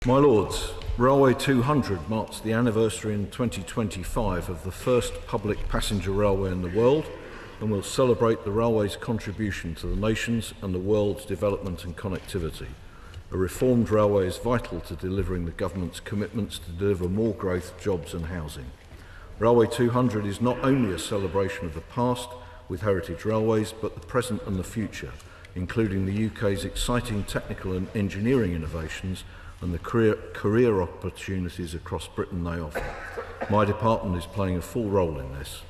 My Lords, Railway 200 marks the anniversary in 2025 of the first public passenger railway in the world and will celebrate the railway's contribution to the nation's and the world's development and connectivity. A reformed railway is vital to delivering the government's commitments to deliver more growth, jobs and housing. Railway 200 is not only a celebration of the past with heritage railways, but the present and the future, including the UK's exciting technical and engineering innovations and the career opportunities across Britain they offer. My department is playing a full role in this.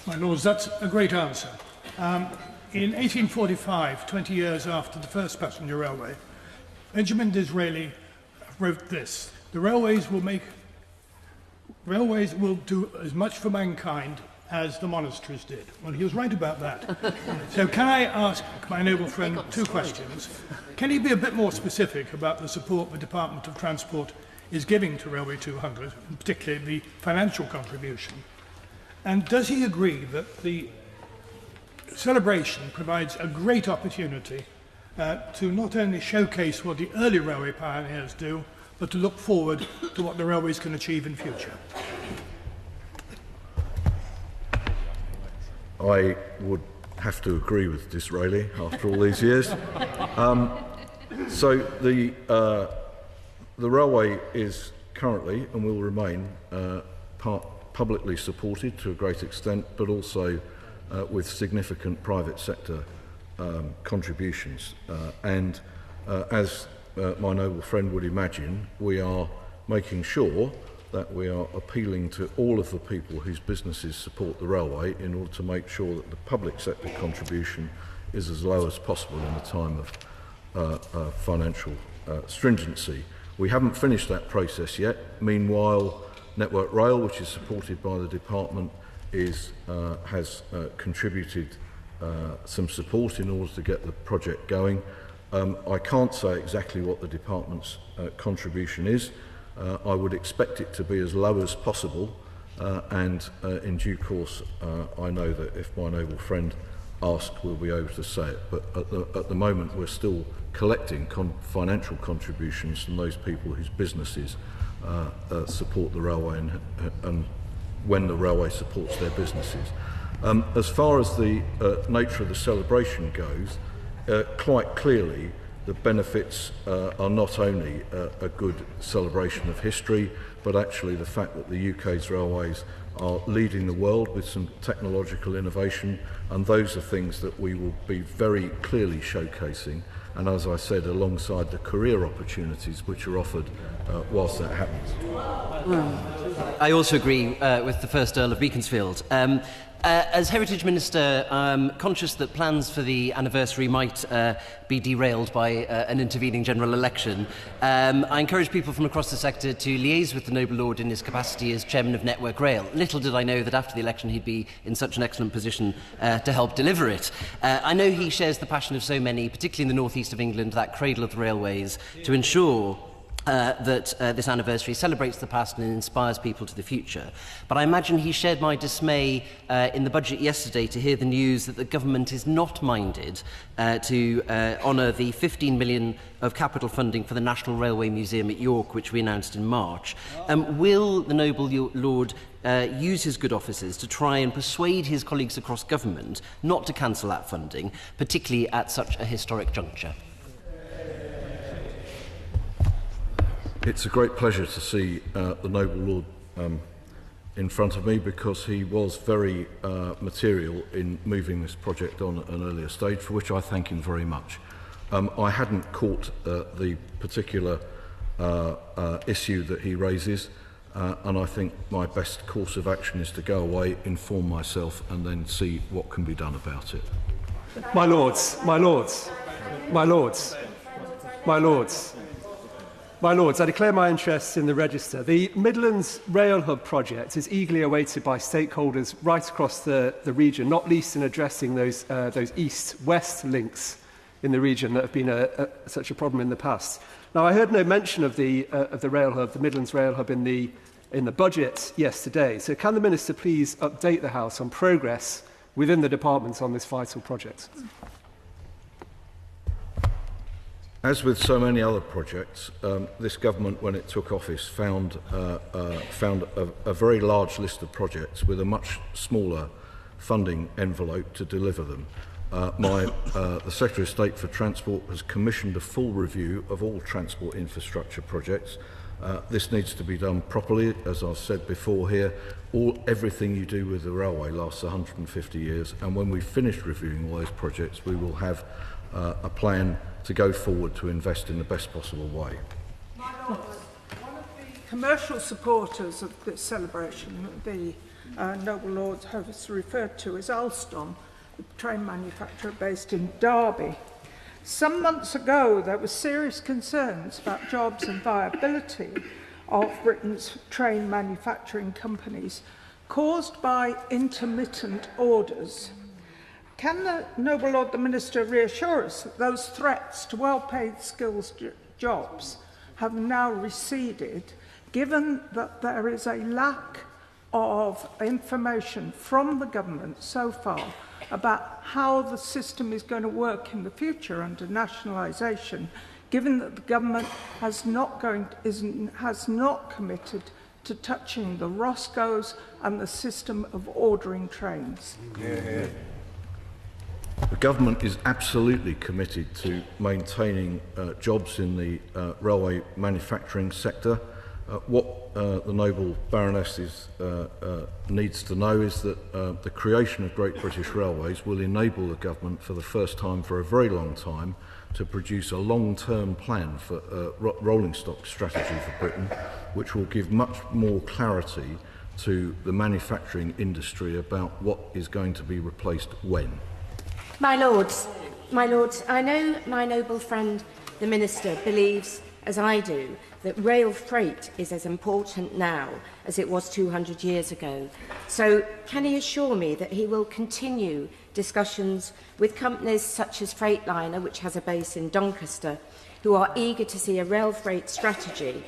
My Lords, that's a great answer. In 1845, 20 years after the first passenger railway, Benjamin Disraeli wrote this: "The railways will do as much for mankind as the monasteries did." Well, he was right about that. So can I ask my noble friend two questions? Can he be a bit more specific about the support the Department of Transport is giving to Railway 200, and particularly the financial contribution? And does he agree that the celebration provides a great opportunity to not only showcase what the early railway pioneers do, but to look forward to what the railways can achieve in future? I would have to agree with Disraeli after all these years. So the railway is currently and will remain publicly supported to a great extent, but also with significant private sector contributions. As my noble friend would imagine, we are making sure that we are appealing to all of the people whose businesses support the railway in order to make sure that the public sector contribution is as low as possible in a time of financial stringency. We haven't finished that process yet. Meanwhile, Network Rail, which is supported by the department, has contributed some support in order to get the project going. I can't say exactly what the department's contribution is. I would expect it to be as low as possible, and in due course I know that if my noble friend asked, we'll be able to say it. But at the moment we're still collecting financial contributions from those people whose businesses support the railway and when the railway supports their businesses. As far as the nature of the celebration goes, quite clearly the benefits are not only a good celebration of history, but actually the fact that the UK's railways are leading the world with some technological innovation, and those are things that we will be very clearly showcasing, and as I said, alongside the career opportunities which are offered whilst that happens. I also agree with the first Earl of Beaconsfield. As Heritage Minister, I'm conscious that plans for the anniversary might be derailed by an intervening general election. I encourage people from across the sector to liaise with the Noble Lord in his capacity as Chairman of Network Rail. Little did I know that after the election he'd be in such an excellent position to help deliver it. I know he shares the passion of so many, particularly in the northeast of England, that cradle of the railways, to ensure that this anniversary celebrates the past and inspires people to the future. But I imagine he shared my dismay in the budget yesterday to hear the news that the government is not minded to honour the 15 million of capital funding for the National Railway Museum at York, which we announced in March. Will the Noble Lord use his good offices to try and persuade his colleagues across government not to cancel that funding, particularly at such a historic juncture? It's a great pleasure to see the Noble Lord in front of me, because he was very material in moving this project on at an earlier stage, for which I thank him very much. I hadn't caught the particular issue that he raises, and I think my best course of action is to go away, inform myself, and then see what can be done about it. My Lords, my Lords, my Lords, my Lords. My Lords, I declare my interest in the register. The Midlands Rail Hub project is eagerly awaited by stakeholders right across the region, not least in addressing those east-west links in the region that have been such a problem in the past. Now, I heard no mention of the rail hub, the Midlands Rail Hub, in the budget yesterday. So can the Minister please update the House on progress within the department on this vital project? As with so many other projects, this government, when it took office, found a very large list of projects with a much smaller funding envelope to deliver them. The Secretary of State for Transport has commissioned a full review of all transport infrastructure projects. This needs to be done properly. As I've said before here, everything you do with the railway lasts 150 years, and when we've finished reviewing all those projects, we will have a plan to go forward to invest in the best possible way. My Lord, one of the commercial supporters of this celebration, the Noble Lord has referred to, is Alstom, the train manufacturer based in Derby. Some months ago, there were serious concerns about jobs and viability of Britain's train manufacturing companies caused by intermittent orders. Can the Noble Lord the Minister reassure us that those threats to well-paid skills jobs have now receded, given that there is a lack of information from the government so far about how the system is going to work in the future under nationalisation, given that the government has not committed to touching the Roscoes and the system of ordering trains? The government is absolutely committed to maintaining jobs in the railway manufacturing sector. What the Noble Baroness needs to know is that the creation of Great British Railways will enable the government for the first time for a very long time to produce a long-term plan for rolling stock strategy for Britain, which will give much more clarity to the manufacturing industry about what is going to be replaced when. My Lords, I know my noble friend the Minister believes, as I do, that rail freight is as important now as it was 200 years ago. So can he assure me that he will continue discussions with companies such as Freightliner, which has a base in Doncaster, who are eager to see a rail freight strategy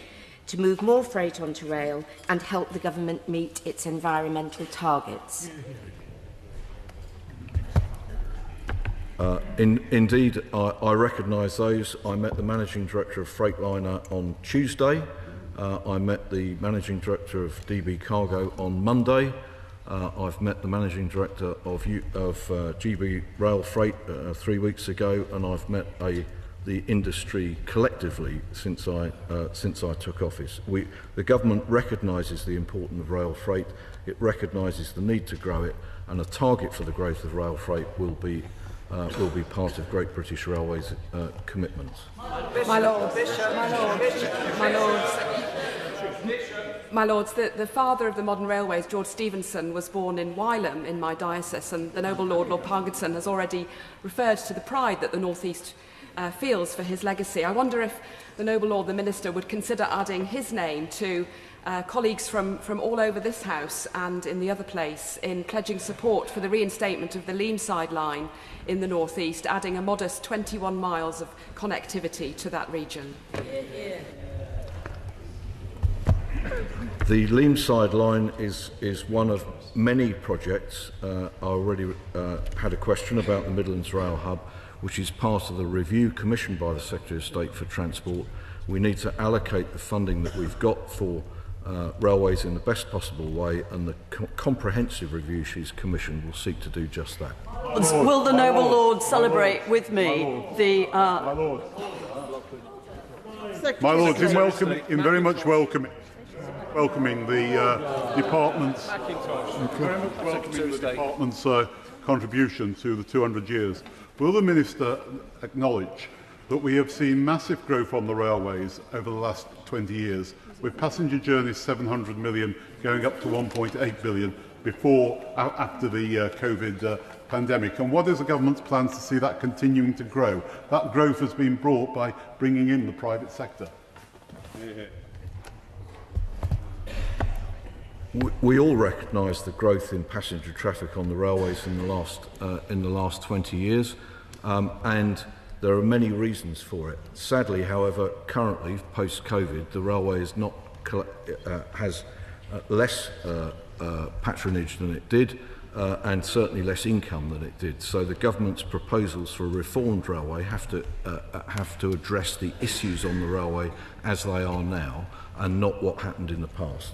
to move more freight onto rail and help the government meet its environmental targets? Indeed, I recognise those. I met the Managing Director of Freightliner on Tuesday. I met the Managing Director of DB Cargo on Monday. I've met the Managing Director of GB Rail Freight 3 weeks ago, and I've met the industry collectively since I took office. The government recognises the importance of rail freight. It recognises the need to grow it, and a target for the growth of rail freight will be part of Great British Railways' commitments. My Lords, the father of the modern railways, George Stephenson, was born in Wylam in my diocese, and the Noble Lord Parkinson has already referred to the pride that the North East feels for his legacy. I wonder if the Noble Lord the Minister would consider adding his name to colleagues from all over this House and in the other place in pledging support for the reinstatement of the Leamside line in the North East, adding a modest 21 miles of connectivity to that region. The Leamside line is one of many projects. I already had a question about the Midlands Rail Hub, which is part of the review commissioned by the Secretary of State for Transport. We need to allocate the funding that we've got for railways in the best possible way, and the comprehensive review she's commissioned will seek to do just that. Will the Noble Lord celebrate with me the... My Lord, in very much welcoming the department's contribution to the 200 years. Will the Minister acknowledge that we have seen massive growth on the railways over the last 20 years, with passenger journeys 700 million going up to 1.8 billion after the COVID pandemic? And what is the government's plans to see that continuing to grow? That growth has been brought by bringing in the private sector. We all recognise the growth in passenger traffic on the railways in the last 20 years, and there are many reasons for it. Sadly, however, currently, post-COVID, the railway is not has less patronage than it did. and certainly less income than it did. So the government's proposals for a reformed railway have to address the issues on the railway as they are now, and not what happened in the past.